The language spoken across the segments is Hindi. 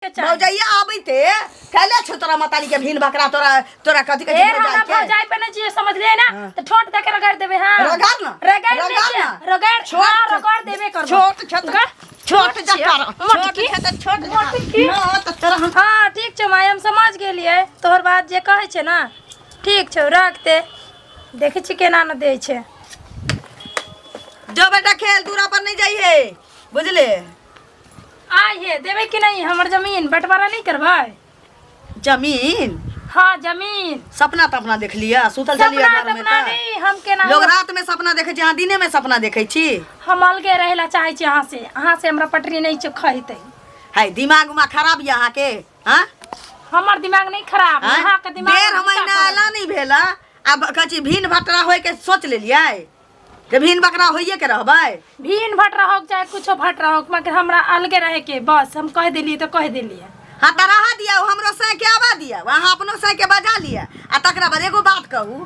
भौजैया आबैते कैले छ तोरा मतारी के भीन बकरा तोरा तोरा कथि के भौजाई के भौजाई पे न जी समझ ले ना तो छोट दे के रगड़ देबे हां रगड़ ना रगड़ छोट रगड़ देबे कर छोट छोट छोट हां ठीक छ माय हम समझ गेलिए तोहर बात जे कहै छै ना ठीक छ रखते देखै छी केना न दै छै जो बेटा खेल दूरा पर नहीं जाइए बुझले आइए देबे कि नहीं हमर जमीन बंटवारा नहीं करबै जमीन हां जमीन सपना तो अपना देख लिया सुतल चलिए घर में नहीं हम केना लोग रात में सपना देखे छी हां दिने में सपना देखे छी हम अलगे रहेला चाहे छी अहाँ से हमरा पटरी नहीं चखैते है दिमाग में खराब या अहाँ के हां हमर दिमाग नहीं खराब अहाँ के दिमाग डेढ़ महीना आला नहीं भेला अब कची भीन भटरा होय के सोच लेलियै के भीन बकरा होइए के रहबै भीन भटरा हो चाहे कुछो भटरा हो मगर हमरा अलगे रहे के बस हम कह देली तो कह देली हां त रहा दिया हमरो सह के आवा दिया वहां अपनो सह के बजा लिया आ तकरा बाद एगो बात कहू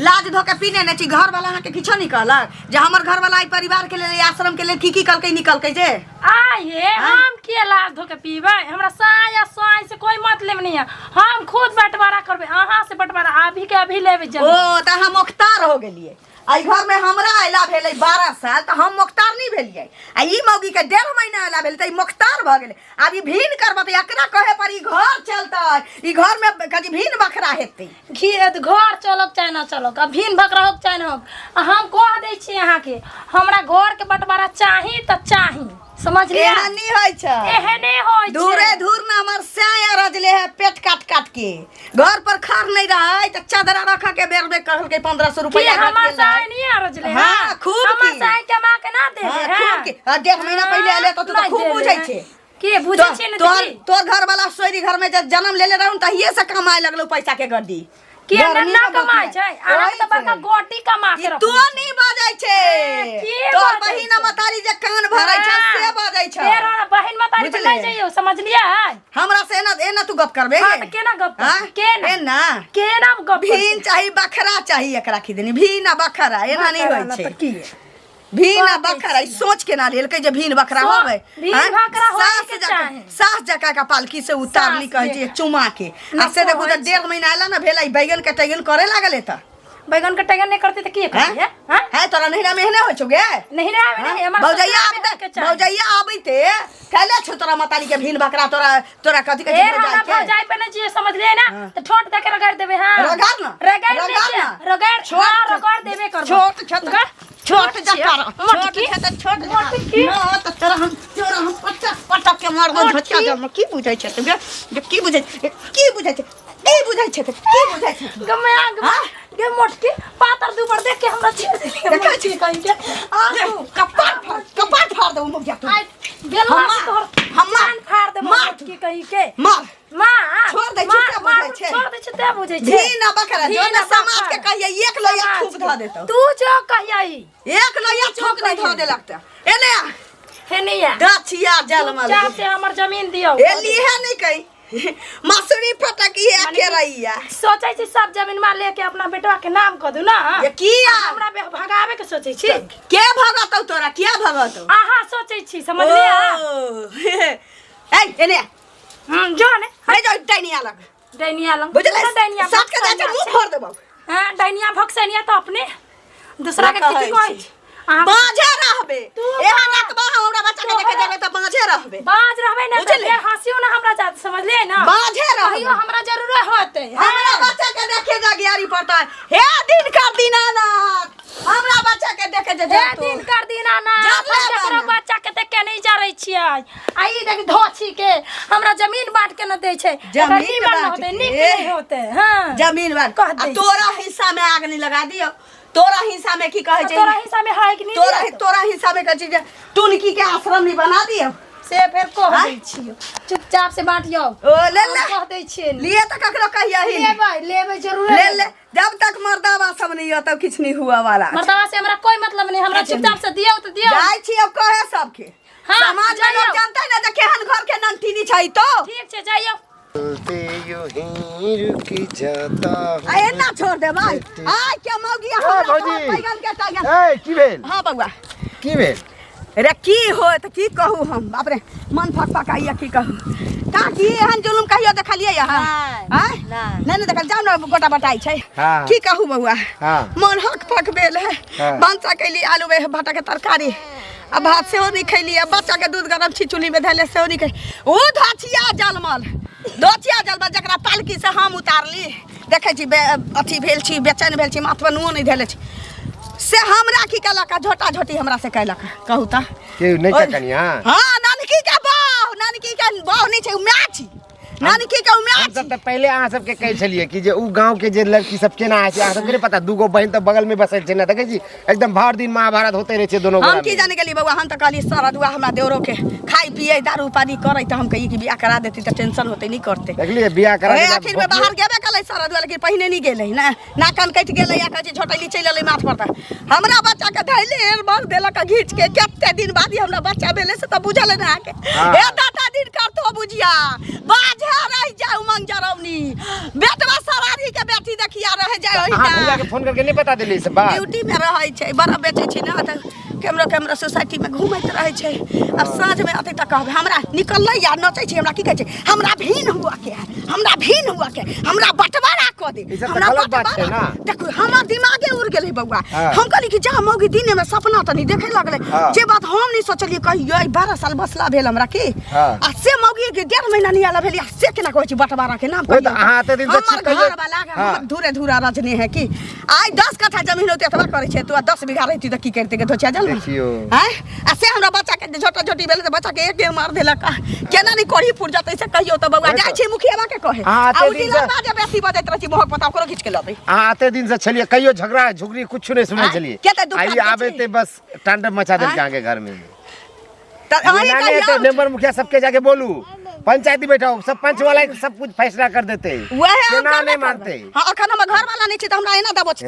लाज धो के पीने ने छी घर वाला अहाँ के किछो नहीं कहलक जे हमर घर वाला ई परिवार के लेल आश्रम के लेल की कलकै निकल के जे आये हम के लाज धो के पीबै हमरा साया साई से कोई मतलब नहीं है हम खुद बंटवारा करबे अहाँ से बंटवारा अभी के अभी लेबे जमीन ओ त हम मुख्तार हो गेलिए आई घर में हमरा आइला भेलै 12 साल त हम मुख्तार नहीं भेलिए आ ई मौगी के 1.5 महीना आइला भेलै त ई मुख्तार भ गेलै अब ई भीन करब त एकरा कहे पर ई घर चलतै ई घर में कजी भीन बकरा हेतै घर चलक चाहे ना चलक अब भीन बकरा होक चाहे ना होक हम कह दै छी अहाँ के हमरा घर के बंटवारा चाही त चाही समझ लिया एहन नहीं होय छै एहने होय छै दूरे दूर में हमर साया रजले है पेट काट काट के घर पर खार नहीं रहा त चादरा रखा के बेर में कहल के 1500 रुपया हमर साया नहीं रजले हां खूब हमर साया कमा के ना दे है खूब के 1.5 महीना पहले आले त तू तो खूब बुझै छे के बुझै छे न तोर घर वाला सोरी घर में जन्म लेले रहू तहिए से कमाए लगलो पैसा के गड्डी के ना कमाय छै अहाँ त बड़का गोटी कमा के तू नहीं बाजै छे तोर बहिन मतारी जे कान भरै छै से बाजै छै फेर बहिन मतारी पे नहीं जइयो समझ लिया हमरा से एना तू गप करबे हां त केना गप केना गप भीन चाही बकरा चाही एकरा खिदनी भीन आ बकरा एना नहीं होय छै भीन आ बकरा सोच के ना लेल के जे भीन बकरा होवे भीन बकरा होवे के चाहे सास जका का पालकी से उतारली कहे जे चुमा के आ से देखो त 1.5 महीना आला ना भेलै बैगन के टैगन करे लागले त बैगन के टैगन नहीं करते त की करते हैं है तोरा नहिरा मेहने हो छगे नहिरा में नहीं हमर भौजैया आबैते कैले छ तोरा मतारी के भीन बकरा तोरा कथि के भौजाई पे न जी समझ ले ना तो छोट दे के रगड़ देबे हां रगड़ ना रगड़ रगड़ देबे कर छोट जकार छोट त तोरा हम पटक के मार दो झटका जम की बुझै छै तू की बुझै छै गमे गे मोटकी पातर दुबर देख के हमरा देखै छी कहीं के आसू कपाट फाड़ दो मुख जा गेलवा तोर हम फाड़ दे मोटकी कहीं के मार छोड़ दे ते बुझै छै भीन बकरा जो ना समाज के कहिए एक लोया खूब ध देतो तू जो कहिए एक लोया छोक नहीं ध दे लगता एने हेनिया गाछिया जलमल जा से हमर जमीन दियो एली है नहीं कहीं मसूरी फटकी है के रहिया सोचै छी सब जमीन में लेके अपना बेटवा के नाम क दू ना ये किया हमरा भगावे के सोचै छी के भगतौ तोरा किया भगतौ आहा सोचै छी समझ लिया ए एने जो ने हे जो डैनिया लग बुझले डैनिया साथ के जाके मुंह फोड़ देबो हां डैनिया भक्सनिया तो अपने दूसरा के किती कहै बाजे रहबे एहा नकबा हमरा बच्चा के देखे जाबे त बाजे रहबे बाज रहबे ना ते हंसियो ना हमरा जात समझ ले ना बाजे रहबे हमरा जरूर होते हमरा बच्चा के देखे जागियारी पड़ता हे दिन का दीनानाथ हमरा बच्चा के देखे जे हे दिन कर दीनानाथ हमरा बच्चा के देख के नहीं जा रही छियै आई देख धोछी के हमरा जमीन बांट के न दे छै जमीन बांट होते नहीं होते हां जमीन बांट तोरा हिस्सा में आग नहीं लगा दियो तोरा हिस्सा में की कहे छै तोरा हिस्सा में है कि नहीं तोरा हिस्सा में कह छै टुनकी के आश्रम नहीं बना दियो से फिर कह दै छियो चुपचाप से बांटियो ओ ले कह दै छियै लिए त ककरो कहिया ही लेबै जरूर ले जब तक मर्दावा सब नहीं हो तब किछ नहीं हुआ वाला मर्दावा से हमरा कोई मतलब नहीं हमरा चुपचाप से दियो त दियो जाय छी अब कहे सबके समाज में लोग जानता है ना जे केहन घर के नंटीनी छै तो ठीक छै जाइयो चलते यूं ही रुकी जाता हूं आए ना छोड़ दे भाई आय के मौगी हमरा बैगन के टागन ए की भेल हां बउआ की भेल रे की हो त की कहू हम बाप रे मन फकफकाइया की कहू का की एहन जुलुम कहियो देखलिए यहाँ हां नहीं देखल जाओ ना गोटा बटाई छै की कहू बउआ मन हक पक बेल है बंचा कैली आलू बे भाटा के तरकारी अब भात से नहीं खैली अब बच्चा के दूध गरम छी चुली में धैले से नहीं खै ओ धाचिया जलमल दोचिया जलमल जकरा पालकी से हम उतारली देखे छी अथी भेल छी बेचैन भेल छी माथ पर नुओ नहीं धैले छी से हमरा की कला का झोटा झोटी हमरा से कहला कहू त के नहीं का कनिया हां नानकी के बाह नहीं छै उम्या छी नानकी के उम्या हम सब त पहले आ सब के कह छलिए कि जे उ गांव के जे लड़की सब केना आय छै आ सब के पता दूगो बहन त बगल में बसै छै ना देखे छी एकदम भर दिन महाभारत होते रहे छै दोनों हम की जाने गेली बउआ हम त कहली सारा दुआ हमरा देवरो के खाई पिए दारू पानी करे त हम कही कि बियाह करा देती त टेंशन होते नहीं करते देखलिए बियाह करा दे आखिर में बाहर गेबे कलै सारा दुआ लेकिन पहिने नहीं गेलै ना नाकन कट गेलै या कहै झोटैली चल एलै माथ पर त हमरा बच्चा के धैले एर मार देलक घीच के केते दिन बाद ही हमरा बच्चा भेले से त बुझल ना के हे दादा दिन करतो बुझिया बाझा रह जा उमंग जरौनी बेटवा सरारी के बेटी देखिया रह जाय ओहिना के फोन करके नहीं बता देली से बात ड्यूटी में रहै छै बड़ा बेचे छै ना त कैमरा सोसाइटी में घूमैत रहै छै अब साँझ में आते त कहबे हमरा निकललै या नचै छै हमरा की कहै छै हमरा भीन हुआ के हमरा बंटवारा क दे हमरा गलत बात छै ना देखो हमर दिमागे उड़ गेलै बउआ हम कहली कि जा मौगी दिन में सपना तनी देखे लगले जे बात हम नहीं सोचलिए कहियो 12 साल बसला भेल हमरा की आ से मौगी के 1.5 महीना नहीं आला भेली से केना कहै छै बंटवारा के नाम ओ त अहाँ त दिन से हमर घर वाला हमर धूरे धूरा रजनी है की आई 10 कट्ठा जमीन होते एतबा करे छै तू 10 बीघा रहती त की करते के धोचिया जल देखियो हैं आ से हमरा बच्चा के झोटा झोटी भेले त बच्चा के एक मार देलक केना नहीं कोड़ी पुर जतै से कहियो त बउआ जाय छै मुखियावा के कहे आ उ दिन बाद बेसी बजैत रहै छी मोहक पता ओकरो खींच के लबै आते दिन से छलिए कहियो झगड़ा झुगरी कुछ नहीं सुनै छलिए आई आबे ते बस तांडव मचा देल के आगे घर में त तो मेंबर मुखिया सबके जाके बोलू पंचायती बैठाओ सब पंच वाला सब कुछ फैसला कर देते केना नहीं मानते हां अखन हम घर वाला नहीं छै त हमरा एना दबो छै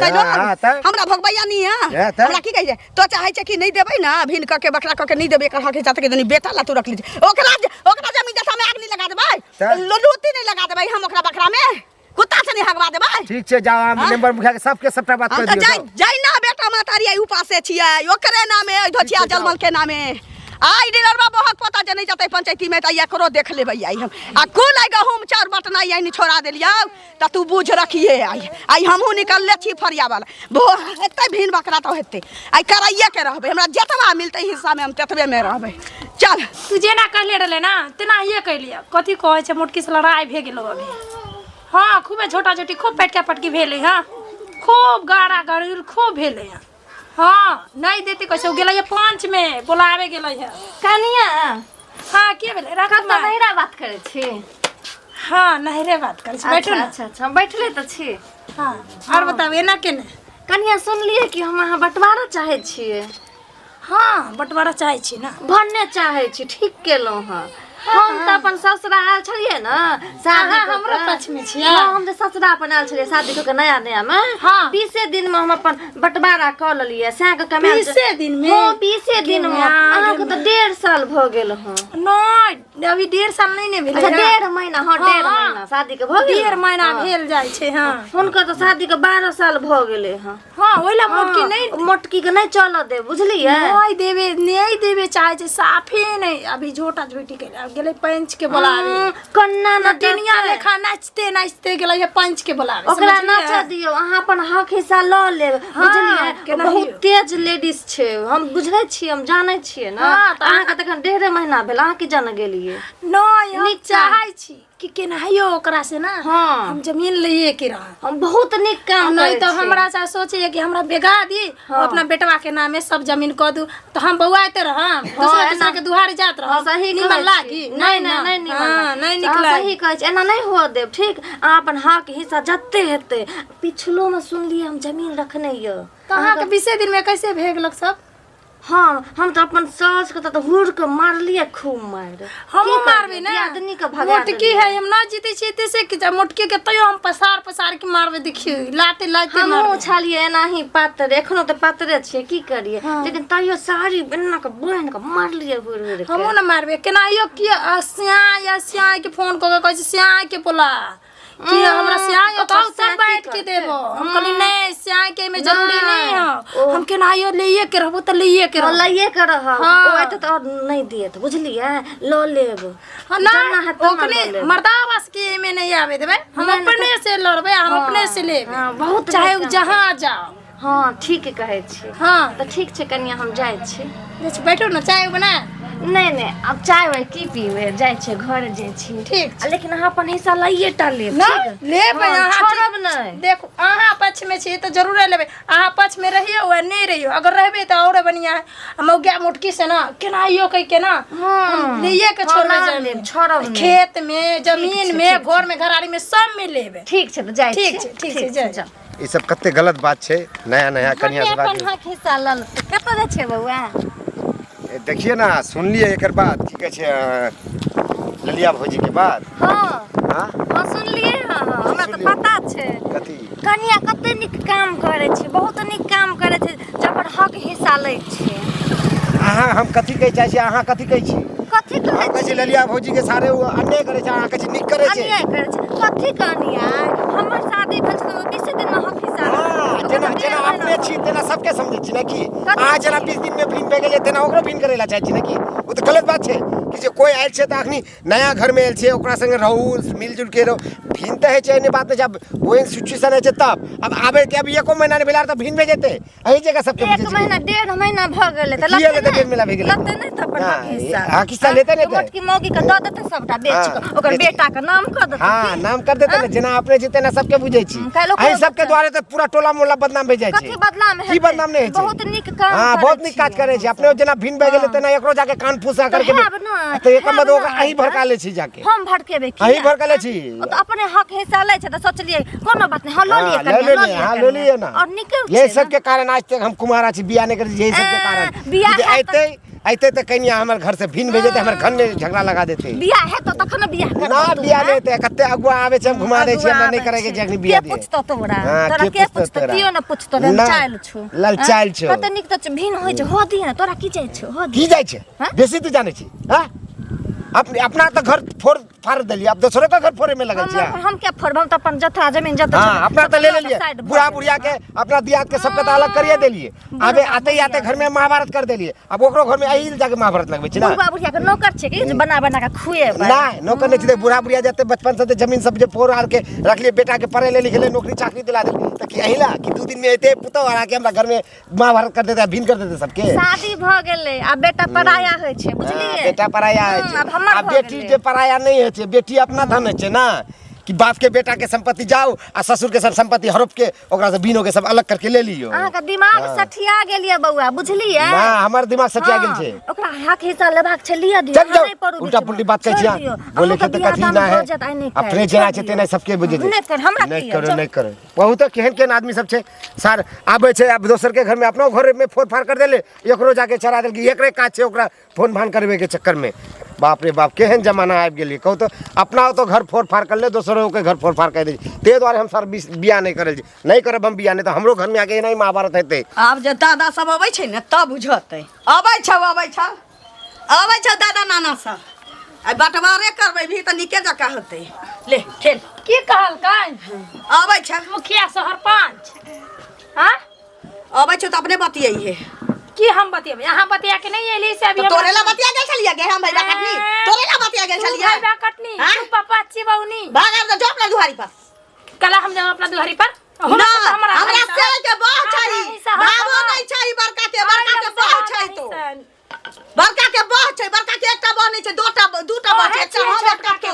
हमरा भगवैया नहीं है हमरा की कहि तो चाहे छै कि नहीं देबै ना भिन क के बकरा क के नहीं देबै एकर हक हिस्सा के दनी बेटा ला तू रख ली ओकरा जमीन जथा में आग नहीं लगा देबै लूटी नहीं लगा देबै हम ओकरा बकरा में कुत्ता से नहीं हगवा देबै ठीक छै जाओ हम मेंबर मुखिया के सबके सबटा बात कर दियो जाय ना बेटा मातारी उपासे छियै ओकरे नामे धोचिया जलमल के नामे आई डिलरबा बहुत पता जनै जतै पंचायती में त एकरो देख लेबै आई हम आ कुल आई गहूम चार बटना आई नि छोड़ा देलियौ त तू बुझ रखिए आई हमहू निकलले छी फरिया वाला एते भीन बकरा त हेते आई कराइए के रहबै हमरा जतबा मिलतै हिस्सा में हम ततबे में रहबै चल तू जेना कहले रहले ना तेना ये कहलिया कथी कहै छै मोटकी से लड़ाई भे गेलो अभी हां खूबे छोटा छोटी खूब पेटका पटकी भेले हां खूब गाड़ा गड़िल खूब भेले हां हां नहीं देती कैसे गेलै ये पांच में बुलावे गेलै है कनिया हां के भेले रखत त नहिरा बात करे छी हां नहिरे बात करे छी बैठो ना अच्छा बैठले त छी हां और बताओ एना केने कनिया सुनलिए कि हम अहाँ बंटवारा चाहे छिए हां बंटवारा चाहे छी ना भन्ने चाहे छी ठीक केलौ हां हम त अपन ससुरा आयल छलिए ना शादी हमरो पक्ष में छिए हम त ससुरा अपन आयल छलिए शादी के नया में 20 दिन में हम अपन बंटवारा क लेलिए सा के कमाल 20 दिन में हां 20 दिन में अहाँ के त 1.5 साल भ गेल हां नहीं अभी 1.5 साल नहीं भेल 1.5 महीना हां 1.5 महीना शादी के भ गेल 1.5 महीना भेल जाय छै हां हुनकर त शादी के 12 साल भ गेले हां हां ओइला मोटकी के नहीं चल दे बुझलिए नहीं देवे चाहे छै साफे नहीं अभी झोटा झोटी के गेले पंच के बुलावे कन्ना न दुनिया लेखा नाचते गेले ये पंच के बुलावे ओकरा नाच दियो अहाँ अपन हक हिस्सा ल ले बुझलिए बहुत तेज लेडीज छै हम बुझै छी हम जानै छियै ना अहाँ के तखन 1.5 महीना भेल अहाँ की जान गेलिए नहीं हम चाहै छी कि केनाहियो ओकरा से ना हम जमीन लिए के रह हम बहुत निक काम नहीं तो हमरा सा सोचे कि हमरा बेगा दी अपना बेटवा के नामे सब जमीन क दू तो हम बउआते रह दूसरा के दुहारी जात रह सही निमन लागी नहीं निकला सही कहै छै एना नहीं हो देब ठीक अहाँ अपन हक हिस्सा जत्ते हेते पिछलो में सुन लिए हम जमीन रखने य कहां के 20 दिन में कैसे भेगलक सब हां हम तो अपन सास के तो हुर के मार लिए खूब मार हम मारबे ना आदमी के भगा मोटकी है हम ना जीते छी तैसे कि मोटकी के तयो हम पसार के मारबे देखियो लाते हम छलिए एना ही पातर एखनो तो पातरे छी की करिए लेकिन तयो सारी बिना के बहन के मार लिए हुर हम ना मारबे केनायो कि स्या के फोन क के कहै स्या के बोला कि हमरा स्याही हो तो सब बैठ के देबो। हम कहली नहीं स्याही के में जरूरी नहीं हो, हम केनाहियो लिए के रहबो त लिए के रहबो, लइए के रह हाँ। ओए तो नहीं दिए तो बुझलिए लो लेब ना ओकने मर्दावास के में नहीं आवे देबे, हम अपने से लड़बे, हम अपने से लेबे। हाँ, बहुत चाहे जहां जाओ। हाँ ठीक कहै छी। हाँ तो ठीक छे कन्या हम जाय छी। बैठो ना चाय बना। नहीं अब चाय वाय की पीबे जाय छे घर जाय छी। ठीक छे। लेकिन अहाँ अपन हिस्सा लइए टा लेब ना ठीक लेबे अहाँ छोड़ब नहीं। देखो अहाँ पक्ष में छी तो जरूर लेबे, अहाँ पक्ष में रहियो वा नहीं रहियो, अगर रहबे तो और बढ़िया है। मौगा मुटकी से ना केनाहियो कह के ना लिए के छोड़बे जाने छोड़ब खेत में जमीन में घर में घराड़ी में सब में लेबे। ठीक छे तो जाय छी। ठीक छे जा। ये सब कते गलत बात छे, नया नया कन्या से बात। अपन हक हिस्सा लल कत दे छे बउआ। देखिए ना सुन लिए एक बात की कहे छे ललिया भौजी के बात। हाँ हाँ हाँ सुन लिए हमरा तो पता छे कथी कन्या कते निक काम करे छे, बहुत निक काम करे छे, जबर हक हिस्सा ले छे। अहाँ हम कथी कहे चाहे छी, अहाँ कथी कहे छी? कथी अहाँ कहे छी ललिया भौजी के सारे वो अन्याय करे छे, अहाँ कहे छी निक करे छे। अन्याय करे छे कथी कन्याय हमर शादी भेल छे 20 दिन में हक हिस्सा। हाँ जेना जेना अपने छी तेना सबके समझे छी ना कि अहाँ जेना 20 दिन में भिन भे गेलिए तेना ओकरो भिन करे ला चाहे छी ना कि वो तो गलत बात छे कि जे कोई आइल छे त अखनी नया घर में आइल छे ओकरा संगे रहू मिलजुल के रहो। भिन त है छे ने बात जब वो सिचुएशन है छे तब अब आबे के अब एको महीना ने भेला त भिन भे जेते एही जगह सबके बुझे छी। 1 महीना 1.5 महीना भ गेले त लगते नहीं 1.5 महीना भे गेले लगते नहीं त अपन हक हिस्सा। हां किस्सा लेते नहीं मोटकी मौगी के द देते सबटा बेच के ओकर बेटा के नाम कर देते। हां नाम कर देते ना जेना अपने जेते ना सबके बुझे छी। एही सबके द्वारे त पूरा टोला मोहल्ला बदनाम भे जाय छे। कथी बदनाम है? की बदनाम नहीं है? बहुत निक काम हां बहुत निक काज करे छे। अपने जेना भिन भे गेले तेना एकरो जाके कान फूसा करके तो एक मत ओकरा अही भड़का ले छी जाके। हम भड़केबे की अही भड़का ले छी। तो अपने हक हिस्सा ले छे त सोचलिए कोनो बात नहीं, हां लो लिए हां लो लिए ना। और निकल ये सब के कारण आज तक हम कुमारा छी, बियाह नहीं करे यही सब के कारण। आइते आइते तो कन्या हमर घर से भिन भेजे हमर घर में झगड़ा लगा देते। बियाह है तो तखन बियाह कर ना बियाह नहीं ते कते अगुआ आवे छे हम घुमा दे छी, हमरा नहीं करे के जखनी बियाह दे। के पूछतो तोरा तोरा के पूछतो कियो न पूछतो ललचाइल छु ललचाइल छु कते निक त भिन होय छे हो दी ना तोरा की जाय छे हो दी की जाय छे बेसी तू जाने छी। हां अपना तो घर फोड़ फाड़ देलिए अब दूसरे का घर फोड़े में लगे छी। हम क्या फोड़ब त अपन जथा जमीन जत हां अपना तो ले लिए बुढ़ा बुढ़िया के अपना दियाद के सबके तो अलग करिए देलिए। अबे आते ही आते घर में महाभारत कर देलिए। अब ओकरो घर में आई जाके महाभारत लगबे छी ना। बुढ़ा बुढ़िया के नौकर छे कि बना बना के खुए ना नौकर नहीं छे। बुढ़ा बुढ़िया जाते बचपन से जमीन सब जे फोड़ आर के रख लिए बेटा के पढ़े ले लिखे ले नौकरी चाकरी दिला दे त कि अहिला कि 2 दिन में एते पुतो आ के हमरा घर में महाभारत कर देते भिन कर देते सबके। शादी भ गेले आ बेटा पराया होय छे बुझलिए। बेटा पराया है छे आ बेटी जे पराया नहीं है छे। बेटी अपना धन है छे ना कि बाप के बेटा के संपत्ति जाओ आ ससुर के सब संपत्ति हड़प के ओकरा से बीनो के सब अलग करके ले लियो। अहाँ का दिमाग सठिया गेलिए बउआ बुझलिए ना हमर दिमाग सठिया गेल छे। ओकरा हक हिस्सा लेबाक छे लिया दियो चल जाओ उल्टा पुल्टी बात कहै छी बोले के त कथी ना है अपने जेना छे तेना सबके बुझे दे नहीं कर हमरा नहीं करो नहीं करो। बहुत केहन केहन आदमी सब छे सर आबे छे अब दोसर के घर में अपनो घर में फोड़ फाड़ कर देले एकरो जाके चरा देल कि एकरे काज छे ओकरा फोन भान करबे के चक्कर में। बाप रे बाप केहन जमाना आबि गेली कहू तो अपना तो घर फोड़ फाड़ कर ले दोसरों के घर फोड़ फाड़ कर दे। ते द्वारे हम सर बियाह नहीं करे नहीं करब हम बियाह नहीं तो हमरो घर में आके नहीं महाभारत हेते। आब जे दादा सब अबै छै ने तब बुझतै। अबै छौ दादा नाना सब आ बंटवारे करबै भी त निके जका होतै। ले खेल की कहल काई अबै छ मुखिया सरपंच। हां अबै छौ त अपने बतियै है की हम बतियेबै अहाँ बतिया के नहीं एली से अभी तोरे ला बतिया गेल छलिए गे हम भैया कटनी तोरे ला बतिया गेल छलिए भैया कटनी तू पापा चिबौनी भागा तो जोप ला दुहारी पर कला हम जाओ अपना दुहारी पर ना हमरा से के बाह छई बाबो नहीं छई बड़का के बाह छई तो बड़का के बाह छई बड़का के एकटा बाह नहीं छई दूटा बाह छई एकटा हम एकटा के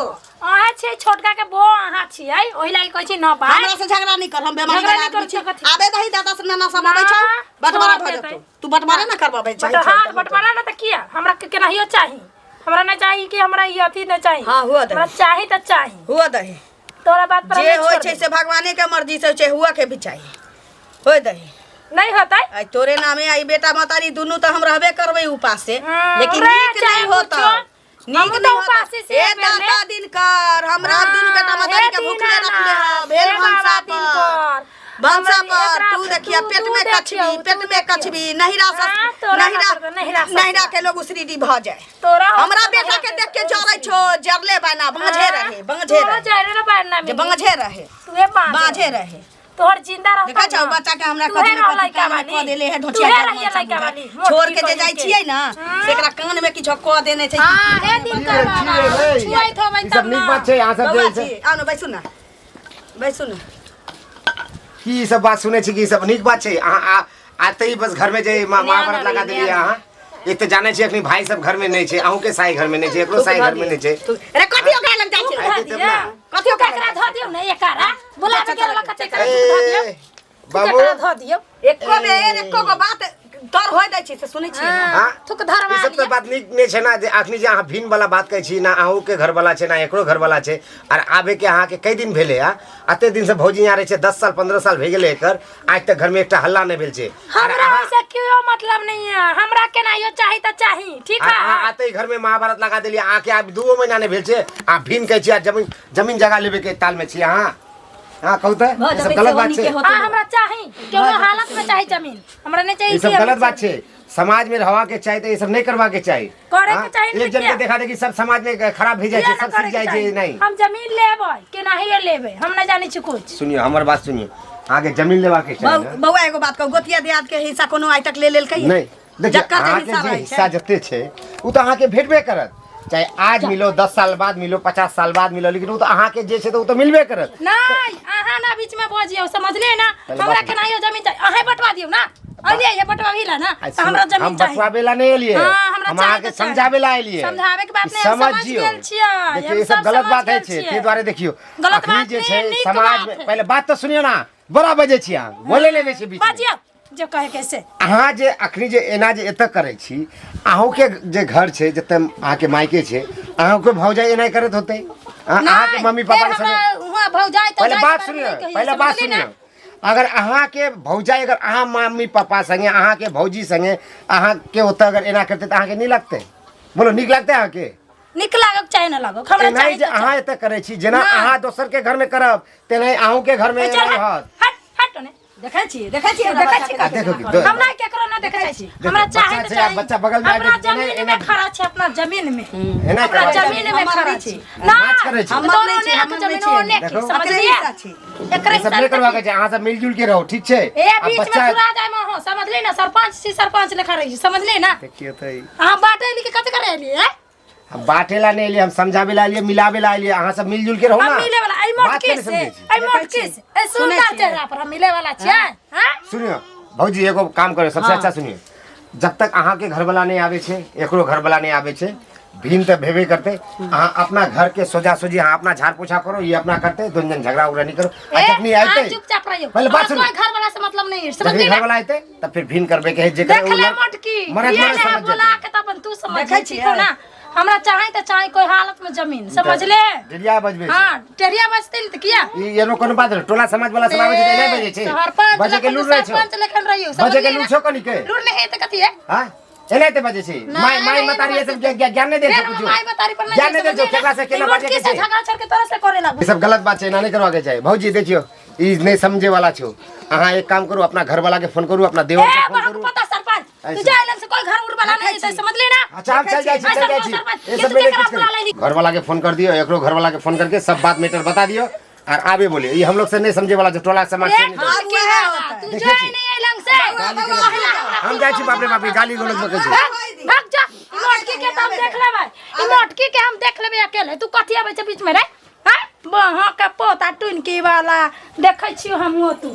अहाँ छे छोटका के बो अहाँ छियै ओहि लागि कहै छी न बा हमरा से झगड़ा नहीं कर हम बेमारी वाला आदमी छी। आबे दही दादा से नाना सब आबै छौ बटवारा भ जतो तू बटवारा ना करबाबै छै। हां बटवारा ना त किया हमरा के केनाहियो चाही हमरा ना चाही कि हमरा ई अथी ना चाही। हां हुआ दही हमरा चाही त चाही हुआ दही तोरा बात पर जे होय छै से भगवाने के मर्जी से छै हुआ के भी चाहिए होय दही नहीं होता आई तोरे नामे आई बेटा मातारी दोनों तो हम रहबे करबे उपास से लेकिन नीक नहीं होता नीक नहीं उपास से ए दादा दिन कर हमरा दुनु बेटा मातारी के भूखले रखले ह भेल भंसा पर बंसा पर तू देखिया पेट में कछबी नहिरा के लोग उसरीडी भ जाए। तोरा हमरा बेटा के देख के जरै छो जरले बाना बांझे रहे बांझे रहे तोहर जिंदा रहता देखा छौ बच्चा के हमरा कथि क देले है ढोचिया छोड़ के जे जाई छियै ना एकरा कान में किछो क देने छै। हां ए दिन करवा छुआई थोबै ई सब नीक बात छै अहाँ सब जे आनो बैसु ना की सब बात सुने छी कि सब नीक बात छै। अहाँ आते ही बस घर में जे महाभारत लगा देलिए अहाँ एक तो जाने छी अखनी भाई सब घर में नहीं छै अहू के साई घर में नहीं छै एकरो साई घर में नहीं छै। अरे कथि ओकरा लग जाई छै कथि ओकरा ध दियौ ने एकरा बुलावे के लगा कते कर ध दियौ बाबू ध दियौ एको गो बात डर होय दै छै से सुनै छी हां थुक धरवा ई सब तो बात नीक नै छै ना जे अखनी जे अहाँ भिन वाला बात कहै छी ना अहू के घर वाला छै ना एकरो घर वाला छै और आबे के अहाँ के कई दिन भेले आ अते दिन से भौजी यहाँ रहे छै 10 साल 15 साल भे गेले एकर आज तक घर में एकटा हल्ला नै भेल छै। हमरा से क्यों मतलब नहीं है हमरा के नाइयो चाहि त चाहि ठीक है आते घर में महाभारत लगा देलिए आके अब 2 महीना नै भेल छै आ भिन कहै छी जमीन जगह लेबे के ताल में छी अहाँ। हां कहू त ई सब गलत बात छै। हां हमरा चाहि कोनो हालत में चाहि जमीन हमरा नै चाहिए। ई सब गलत बात छै समाज में रहवा के चाहिए तो ये सब नहीं करवा के चाहिए करे के चाहिए। एक जन के देखा दे कि सब समाज में खराब भेज जाए छै सब सीख जाए छै नहीं हम जमीन लेबै कि नहीं लेबै हम न जाने छी कुछ। सुनियो हमर बात सुनियो आगे जमीन लेवा के चाहिए बउआ एगो बात कहू गोतिया दियाद के हिस्सा कोनो आज तक ले लेल कहिए नहीं देखिए अहाँ के जे हिस्सा जते छै उ त अहाँ के भेटबे करत चाहे आज मिलो 10 साल बाद मिलो 50 साल बाद मिलो लेकिन उ त अहाँ के जे छै तो उ त मिलबे करत नहीं अहाँ ना बीच में बजियो समझले ना हमरा के नहीं जमीन चाहिए अहे बंटवा दियो ना अलिए ये बंटवा भी ला ना तो हमरा जमीन हम चाहिए। बंटवा बेला नहीं एलिए हम चाहिए आके समझावे ला एलिए समझावे के बात नहीं समझ गेल छियै देखिए ये सब गलत बात है छै ते द्वारे देखियो अखनी जे छै समाज में पहले बात तो सुनियो ना बड़ा बजे छी अहाँ बोले ले बेसी बीच बजियो जो कहे कैसे अहाँ जे अखनी जे एना जे एत करे छी अहू के जे घर छै जते अहाँ के मायके छै अहू के भौजाई एना करत होते अहाँ के मम्मी पापा के संगे हुआ भौजाई तो पहले बात सुनियो अगर अहाँ के भौजाई अगर अहाँ मम्मी पापा संगे अहाँ के भौजी संगे अहाँ के ओत अगर एना करते त अहाँ के नहीं लगते बोलो नीक लगते अहाँ के निक लागक चाहे न लागक हमरा चाहिए जे अहाँ एत करे छी जेना अहाँ दोसर के घर में करब तेने अहू के घर में रहत हट हट ने देखै छी देखो हमरा केकरो न देखै छी हमरा चाहे त चाहे बच्चा बगल में अपना जमीन में खड़ा छै अपना जमीन में एना अपना जमीन में खड़ा छै ना हम दोनों ने एक जमीन ओने की समझलिए एकरे सब नहीं करवा के छै अहाँ सब मिलजुल के रहो ठीक छै ए बीच में सुरा जाय में हो समझले ना सरपंच लेखा रही समझले ना देखिए त हां बाटे लिखे कत करे लिए हम बाटेला नहीं लिए हम समझावेला लिए मिलावेला लिए अहाँ सब मिलजुल के रहो ना हम मिले वाला आई मोट केस ए सुंदर चेहरा पर हम मिले वाला छियै हां सुनियो भौजी एगो काम करो सबसे अच्छा सुनियो जब तक अहाँ के घर वाला नहीं आवे छे एकरो घर वाला नहीं आवे छे भीन त भेबे करते अहाँ अपना घर के सोजा सोजी अहाँ अपना झाड़ पोछा करो ये अपना करते दोन जन झगड़ा उगड़ा नहीं करो आज नहीं आते चुपचाप रहियो पहले बात सुन घर वाला से मतलब नहीं समझ जब घर वाला आते तब फिर भीन करबे के जे देख ले मोटकी मरद ये समझ बोला के तब तू समझ छी ना हमरा चाहे त चाहे कोई हालत में जमीन समझ ले टेरिया बजबे हां टेरिया बजते त किया ये नो कोनो बात टोला समाज वाला समाज जे नहीं बजे छे बजे के लूट रहे छे सरपंच लेखन रहियो बजे के लूट छो कनी के लूट नहीं है त कथि है हां एने ते बजे छे माय मतारी ये सब ज्ञान नहीं दे कुछ माय बतारी पर ज्ञान नहीं दे केकरा से केना बजे के छे झगड़ा छर के तरह से करे लागो ये सब गलत बात छे ना नहीं करवा के चाहिए भौजी देखियो ई नहीं समझे वाला छो अहाँ एक काम करू अपना घर वाला के फोन करू अपना देवर के फोन करू पता सरपंच तू जाइलन से कोई घर उड़ वाला नहीं है समझ ले ना अच्छा हम चल जाई छी ये सब मेरे कुछ घर वाला के फोन कर दियो एकरो घर वाला के फोन करके सब बात मैटर बता दियो और आगे बोलिए ये हम लोग से नहीं समझे वाला जो टोला समाज से नहीं तू जाई नहीं आइलन से हम जाई छी बाप रे बाप गाली गलत बके छी भाग जा मोटकी के हम देख लेबै ई मोटकी के हम देख लेबै अकेले तू कथि आबै छै बीच में रे हां बहा का पोता टुनकी वाला देखै छी हम तू